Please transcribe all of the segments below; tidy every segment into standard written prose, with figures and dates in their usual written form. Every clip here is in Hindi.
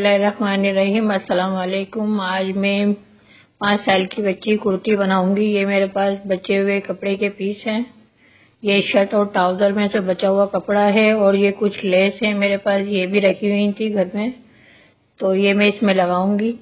बिस्मिल्लाहिर्रहमानिर्रहीम। अस्सलाम वालेकुम। आज मैं 5 साल की बच्ची कुर्ती बनाऊंगी। ये मेरे पास बचे हुए कपड़े के पीस हैं। ये शर्ट और ट्राउजर में से बचा हुआ कपड़ा है और ये कुछ लेस है मेरे पास, ये भी रखी हुई थी घर में, तो ये मैं इसमें लगाऊंगी।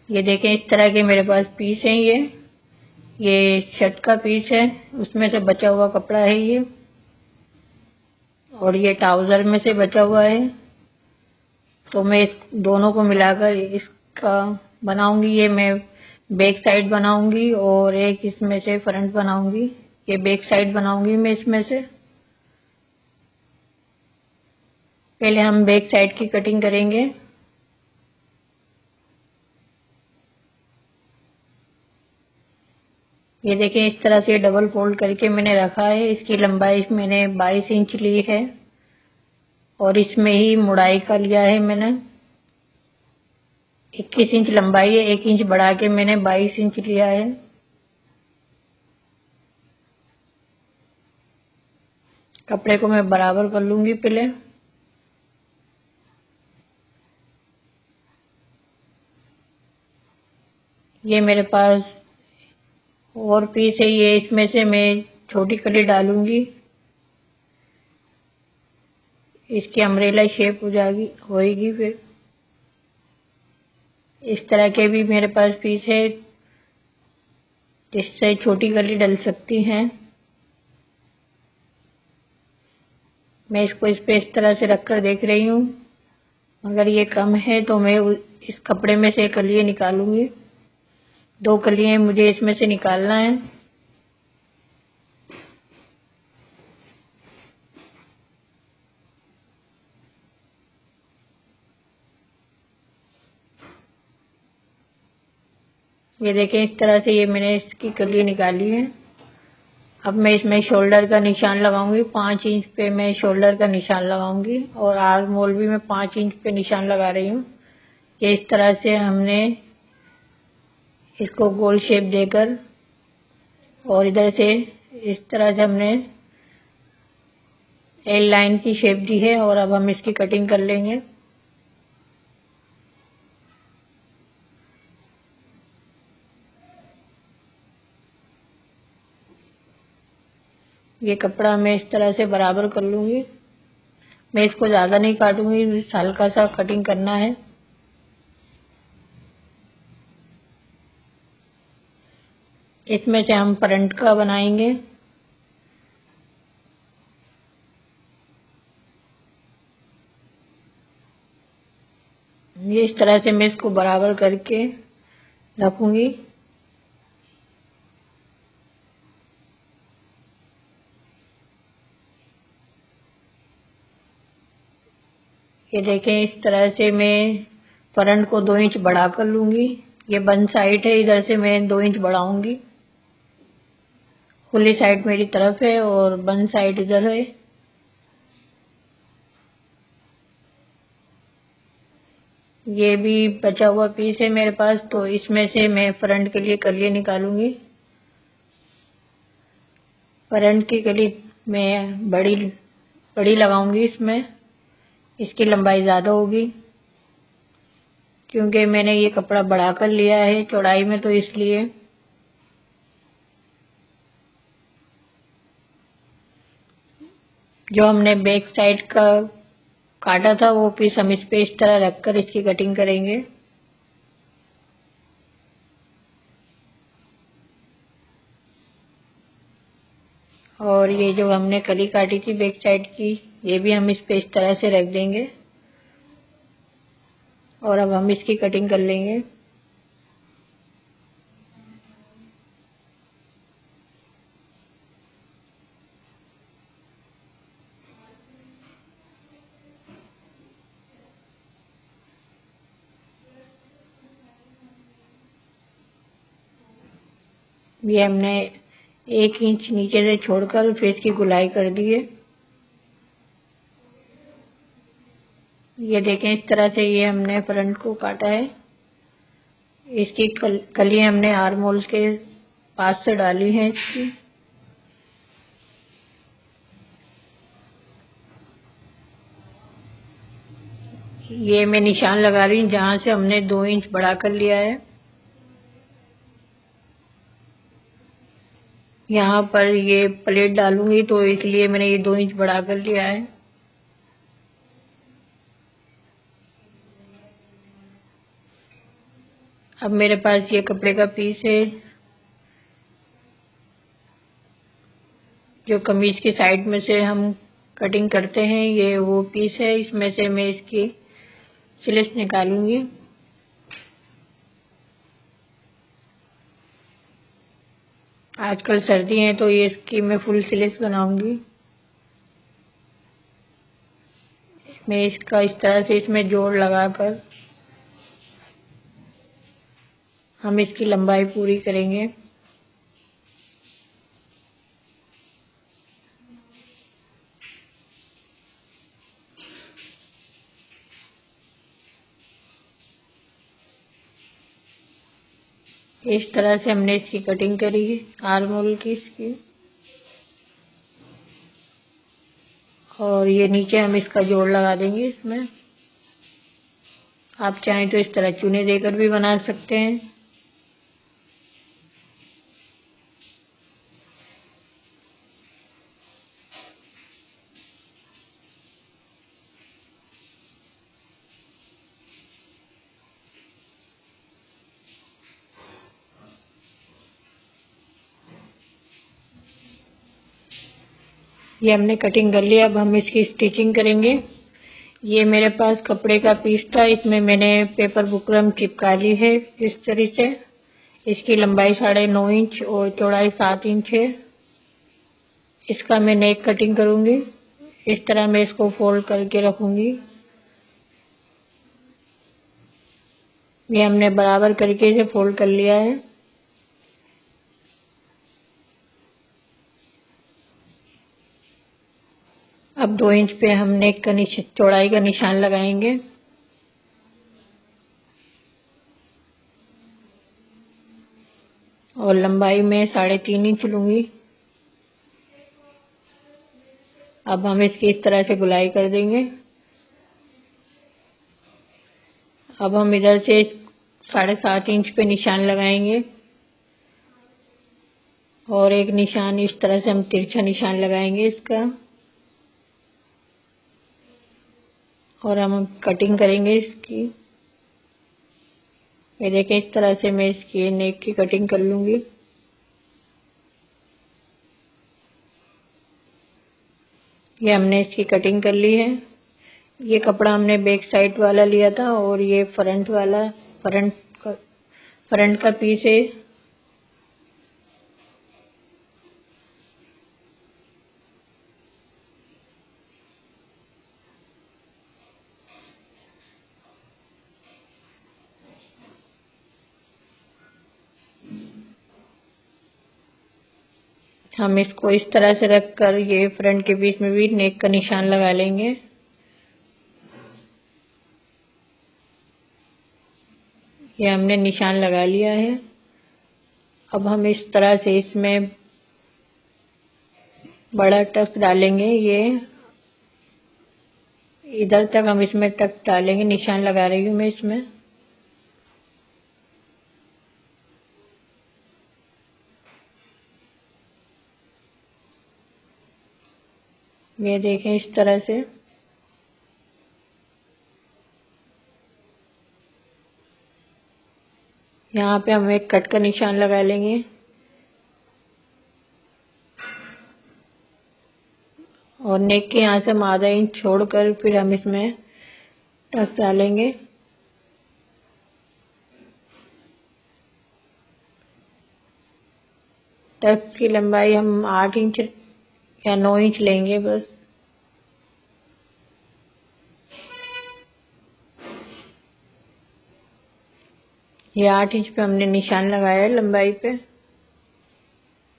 ये देखें, इस तरह के मेरे पास पीस हैं। ये शर्ट का पीस है, उसमें से बचा हुआ कपड़ा है ये, और ये ट्राउजर में से बचा हुआ है। तो मैं इस दोनों को मिलाकर इसका बनाऊंगी। ये मैं बैक साइड बनाऊंगी और एक इसमें से फ्रंट बनाऊंगी। ये बैक साइड बनाऊंगी मैं इसमें से। पहले हम बैक साइड की कटिंग करेंगे। ये देखें, इस तरह से डबल फोल्ड करके मैंने रखा है। इसकी लंबाई मैंने 22 इंच ली है और इसमें ही मुड़ाई का लिया है मैंने। 21 इंच लंबाई है, 1 इंच बढ़ा के मैंने 22 इंच लिया है। कपड़े को मैं बराबर कर लूंगी पहले। ये मेरे पास और पीस है, ये इसमें से मैं छोटी कली डालूंगी। इसकी अम्ब्रेला शेप हो जाएगी होएगी। फिर इस तरह के भी मेरे पास पीस है, जिससे छोटी कली डल सकती हैं। मैं इसको इस पे इस तरह से रखकर देख रही हूँ। अगर ये कम है तो मैं इस कपड़े में से कलियां निकालूंगी। 2 कलियां मुझे इसमें से निकालना है। ये देखें, इस तरह से ये मैंने इसकी कली निकाली है। अब मैं इसमें शोल्डर का निशान लगाऊंगी। 5 इंच पे मैं शोल्डर का निशान लगाऊंगी और आर्म होल भी मैं 5 इंच पे निशान लगा रही हूँ। ये इस तरह से हमने इसको गोल शेप देकर और इधर से इस तरह से हमने एल लाइन की शेप दी है। और अब हम इसकी कटिंग कर लेंगे। ये कपड़ा मैं इस तरह से बराबर कर लूंगी। मैं इसको ज्यादा नहीं काटूंगी, हल्का सा कटिंग करना है। इसमें से हम फ्रंट का बनाएंगे। ये इस तरह से मैं इसको बराबर करके रखूंगी। ये देखें, इस तरह से मैं फ्रंट को 2 इंच बढ़ा कर लूंगी। ये बंद साइड है, इधर से मैं 2 इंच बढ़ाऊंगी। खुली साइड मेरी तरफ है और बंद साइड इधर है। ये भी बचा हुआ पीस है मेरे पास, तो इसमें से मैं फ्रंट के लिए कलियां निकालूंगी। फ्रंट की कली मैं बड़ी लगाऊंगी इसमें। इसकी लंबाई ज्यादा होगी क्योंकि मैंने ये कपड़ा बढ़ा कर लिया है चौड़ाई में, तो इसलिए। जो हमने बैक साइड का काटा था वो पीस हम इस पे इस तरह रखकर इसकी कटिंग करेंगे। और ये जो हमने कली काटी थी बैक साइड की, ये भी हम इस पे इस तरह से रख देंगे और अब हम इसकी कटिंग कर लेंगे। ये हमने 1 इंच नीचे से छोड़कर फिर इसकी गुलाई कर दी है। ये देखें, इस तरह से ये हमने फ्रंट को काटा है। इसकी कलियां हमने आर्म होल के पास से डाली हैं इसकी। ये मैं निशान लगा रही हूँ जहाँ से हमने 2 इंच बढ़ा कर लिया है। यहाँ पर ये प्लेट डालूंगी तो इसलिए मैंने ये 2 इंच बढ़ा कर लिया है। अब मेरे पास ये कपड़े का पीस है जो कमीज की साइड में से हम कटिंग करते हैं, ये वो पीस है। इसमें से मैं इसकी स्लिट्स निकालूंगी। आजकल सर्दी है तो ये इसकी मैं फुल स्लिट्स बनाऊंगी। मैं इसका इस तरह से इसमें जोड़ लगाकर हम इसकी लंबाई पूरी करेंगे। इस तरह से हमने इसकी कटिंग करी है आर्म होल की इसकी। और ये नीचे हम इसका जोड़ लगा देंगे इसमें। आप चाहें तो इस तरह चूने देकर भी बना सकते हैं। ये हमने कटिंग कर लिया। अब हम इसकी स्टिचिंग करेंगे। ये मेरे पास कपड़े का पीस था, इसमें मैंने पेपर बुकरम चिपका ली है इस तरह से। इसकी लंबाई 9.5 इंच और चौड़ाई 7 इंच है। इसका मैं नेक कटिंग करूंगी। इस तरह मैं इसको फोल्ड करके रखूंगी। ये हमने बराबर करके इसे फोल्ड कर लिया है। अब 2 इंच पे हम नेक का चौड़ाई का निशान लगाएंगे। और लंबाई में 3.5 इंच लूंगी। अब हम इसकी इस तरह से गुलाई कर देंगे। अब हम इधर से 7.5 इंच पे निशान लगाएंगे और एक निशान इस तरह से हम तिरछा निशान लगाएंगे इसका। और हम कटिंग करेंगे इसकी। ये देखिए इस तरह से मैं इसकी नेक की कटिंग कर लूंगी। ये हमने इसकी कटिंग कर ली है। ये कपड़ा हमने बैक साइड वाला लिया था और ये फ्रंट वाला फ्रंट का पीस है। हम इसको इस तरह से रखकर ये फ्रंट के बीच में भी नेक का निशान लगा लेंगे। ये हमने निशान लगा लिया है। अब हम इस तरह से इसमें बड़ा टक्स डालेंगे। ये इधर तक हम इसमें टक्स डालेंगे। निशान लगा रही हूँ मैं इसमें। ये देखें इस तरह से। यहाँ पे हम एक कट का निशान लगा लेंगे और नेक के यहाँ से हम आधा इंच छोड़कर फिर हम इसमें टक्स डालेंगे। टक्स की लंबाई हम 8 इंच या 9 इंच लेंगे बस। ये 8 इंच पे हमने निशान लगाया है लंबाई पे।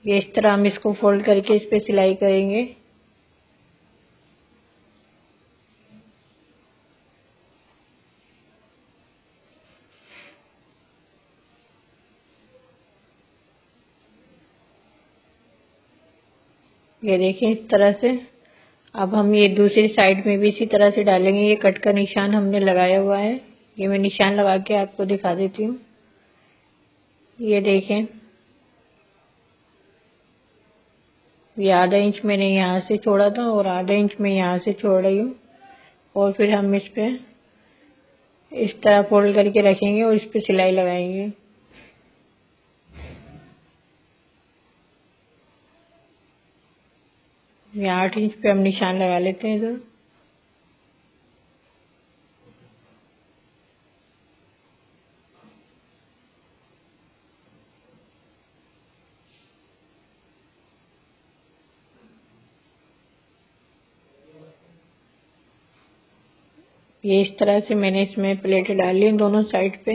ये इस तरह हम इसको फोल्ड करके इस पे सिलाई करेंगे। ये देखिए इस तरह से। अब हम ये दूसरी साइड में भी इसी तरह से डालेंगे। ये कट का निशान हमने लगाया हुआ है, ये मैं निशान लगा के आपको दिखा देती हूँ। ये देखें, ये आधा इंच मैंने यहाँ से छोड़ा था और आधा इंच मैं यहाँ से छोड़ रही हूँ। और फिर हम इस पे इस तरह फोल्ड करके रखेंगे और इस पे सिलाई लगाएंगे। ये 8 इंच पे हम निशान लगा लेते हैं। तो ये इस तरह से मैंने इसमें प्लेटें डाल ली दोनों साइड पे।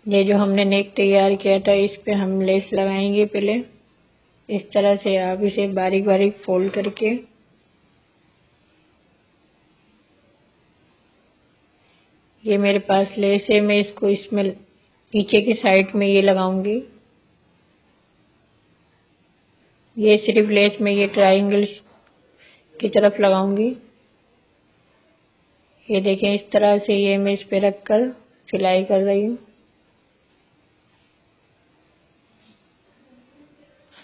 ये जो हमने नेक तैयार किया था इस पे हम लेस लगाएंगे पहले। इस तरह से आप इसे बारीक बारीक फोल्ड करके ये मेरे पास लेस है, मैं इसको इसमें नीचे की साइड में ये लगाऊंगी। ये सिर्फ लेस में ये ट्रायंगल की तरफ लगाऊंगी। ये देखें, इस तरह से ये मैं इस पे रख कर सिलाई कर रही हूँ।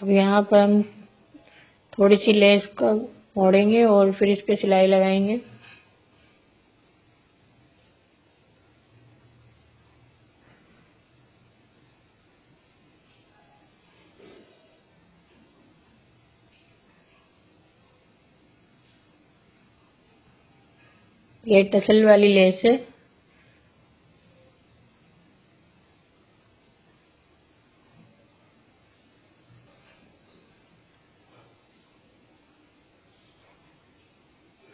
अब यहाँ पर हम थोड़ी सी लेस का मोड़ेंगे और फिर इस पे सिलाई लगाएंगे। ये टसल वाली लेस है।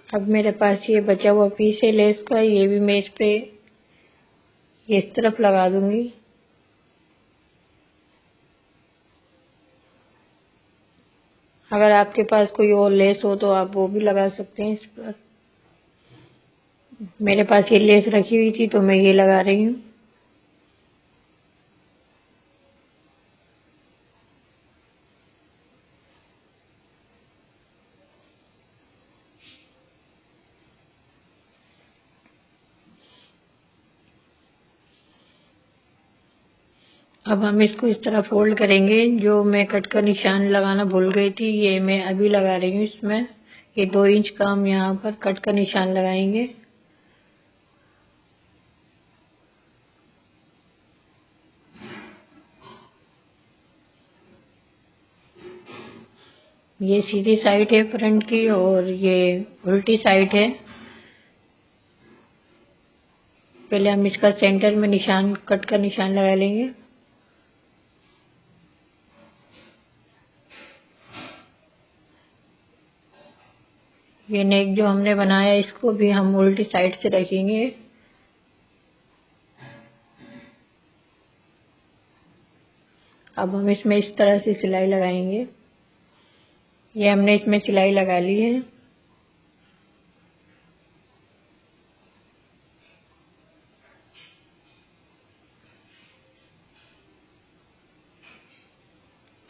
अब मेरे पास ये बचा हुआ पीस है लेस का, ये भी मैं इस पे ये इस तरफ लगा दूंगी। अगर आपके पास कोई और लेस हो तो आप वो भी लगा सकते हैं इस पर। मेरे पास ये लेस रखी हुई थी तो मैं ये लगा रही हूँ। अब हम इसको इस तरह फोल्ड करेंगे। जो मैं कट का निशान लगाना भूल गई थी ये मैं अभी लगा रही हूँ इसमें। ये 2 इंच का हम यहाँ पर कट का निशान लगाएंगे। ये सीधी साइड है फ्रंट की और ये उल्टी साइड है। पहले हम इसका सेंटर में निशान कट का निशान लगा लेंगे। ये नेक जो हमने बनाया इसको भी हम उल्टी साइड से रखेंगे। अब हम इसमें इस तरह से सिलाई लगाएंगे। ये हमने इसमें सिलाई लगा ली है।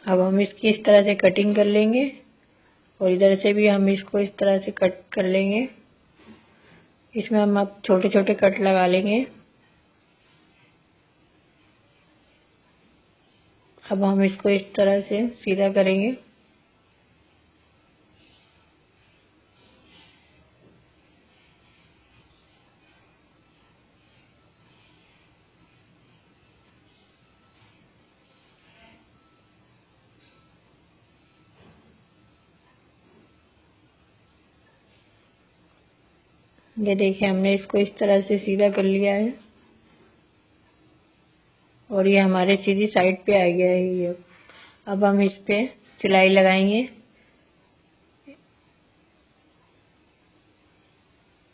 अब हम इसकी इस तरह से कटिंग कर लेंगे और इधर से भी हम इसको इस तरह से कट कर लेंगे। इसमें हम अब छोटे छोटे कट लगा लेंगे। अब हम इसको इस तरह से सीधा करेंगे। ये देखिए, हमने इसको इस तरह से सीधा कर लिया है और ये हमारे सीधी साइड पे आ गया है ये। अब हम इस पे सिलाई लगाएंगे।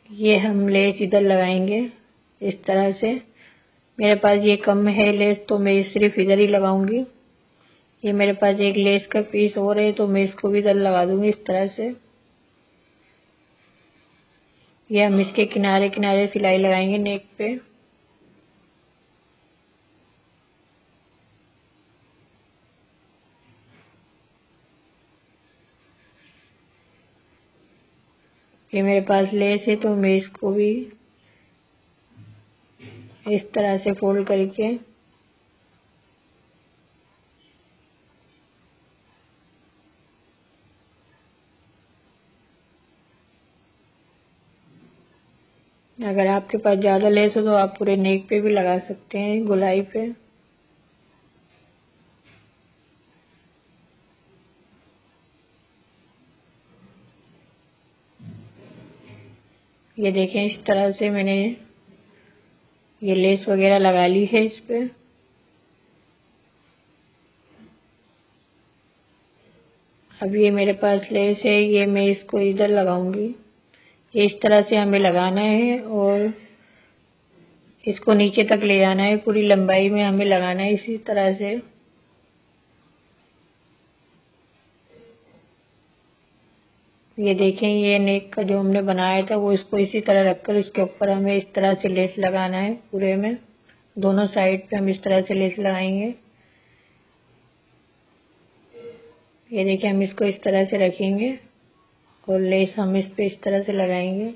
ये हम लेस इधर लगाएंगे इस तरह से। मेरे पास ये कम है लेस तो मैं सिर्फ इधर ही लगाऊंगी। ये मेरे पास एक लेस का पीस और है तो मैं इसको भी इधर लगा दूंगी इस तरह से। ये हम इसके किनारे किनारे सिलाई लगाएंगे नेक पे। ये मेरे पास लेस है तो मैं इसको भी इस तरह से फोल्ड करके अगर आपके पास ज्यादा लेस हो तो आप पूरे नेक पे भी लगा सकते हैं, गोलाई पे। ये देखें, इस तरह से मैंने ये लेस वगैरह लगा ली है इस पे। अब ये मेरे पास लेस है, ये मैं इसको इधर लगाऊंगी। इस तरह से हमें लगाना है और इसको नीचे तक ले जाना है, पूरी लंबाई में हमें लगाना है इसी तरह से। ये देखें, ये नेक का जो हमने बनाया था वो इसको इसी तरह रखकर इसके ऊपर हमें इस तरह से लेस लगाना है। पूरे में दोनों साइड पे हम इस तरह से लेस लगाएंगे। ये देखिए, हम इसको इस तरह से रखेंगे और लेस हम इस पे इस तरह से लगाएंगे।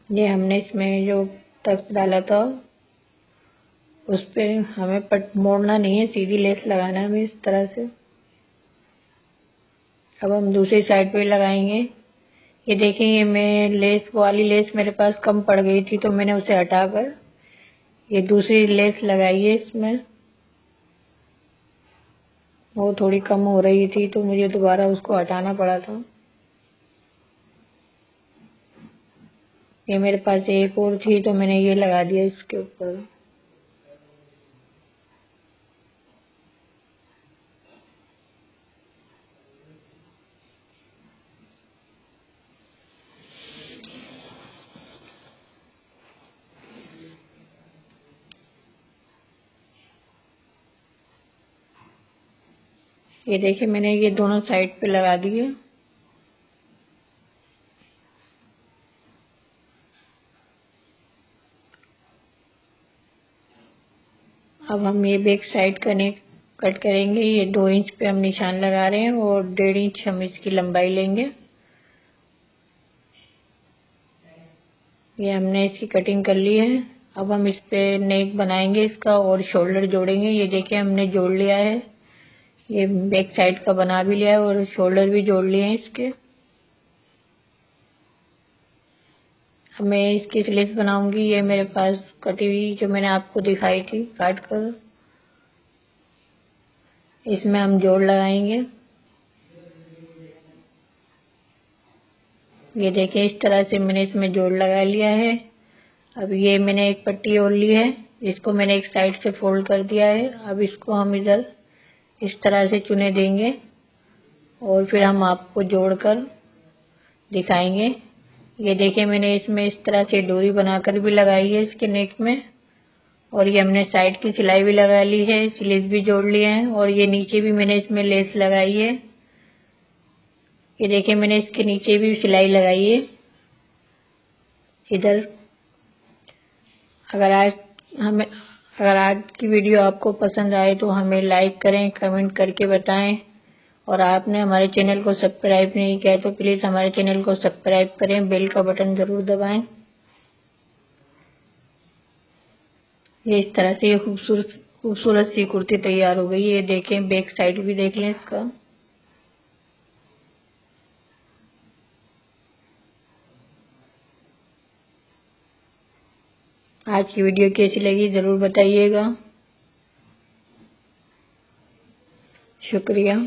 ये हमने इसमें जो तख्त डाला था उस पे हमें पट मोड़ना नहीं है, सीधी लेस लगाना है हमें इस तरह से। अब हम दूसरी साइड पे लगाएंगे। ये देखें, ये मैं लेस वाली लेस मेरे पास कम पड़ गई थी तो मैंने उसे हटाकर ये दूसरी लेस लगाई है इसमें। वो थोड़ी कम हो रही थी तो मुझे दोबारा उसको हटाना पड़ा था। ये मेरे पास एक और थी तो मैंने ये लगा दिया इसके ऊपर। ये देखिए, मैंने ये दोनों साइड पे लगा दिए। अब हम ये बैक साइड कट करेंगे। ये 2 इंच पे हम निशान लगा रहे हैं और 1.5 इंच हम इसकी लंबाई लेंगे। ये हमने इसकी कटिंग कर ली है। अब हम इस पे नेक बनाएंगे इसका और शोल्डर जोड़ेंगे। ये देखिए, हमने जोड़ लिया है, ये बैक साइड का बना भी लिया है और शोल्डर भी जोड़ लिए हैं इसके। अब मैं इसकी स्लीव्स बनाऊंगी। ये मेरे पास कटी हुई जो मैंने आपको दिखाई थी काट कर, इसमें हम जोड़ लगाएंगे। ये देखिए, इस तरह से मैंने इसमें जोड़ लगा लिया है। अब ये मैंने एक पट्टी और ली है, इसको मैंने एक साइड से फोल्ड कर दिया है। अब इसको हम इधर इस तरह से चुने देंगे और फिर हम आपको जोड़कर दिखाएंगे। ये देखिए, मैंने इसमें इस तरह से डोरी बनाकर भी लगाई है इसके नेक में और ये हमने साइड की सिलाई भी लगा ली है, स्लीव भी जोड़ लिए हैं और ये नीचे भी मैंने इसमें लेस लगाई है। ये देखिए, मैंने इसके नीचे भी सिलाई लगाई है इधर। अगर आज की वीडियो आपको पसंद आए तो हमें लाइक करें, कमेंट करके बताएं और आपने हमारे चैनल को सब्सक्राइब नहीं किया तो प्लीज हमारे चैनल को सब्सक्राइब करें, बेल का बटन जरूर दबाएं। ये इस तरह से ये खूबसूरत सी कुर्ती तैयार हो गई है। ये देखें, बैक साइड भी देख लें इसका। आज की वीडियो कैसी लगी जरूर बताइएगा। शुक्रिया।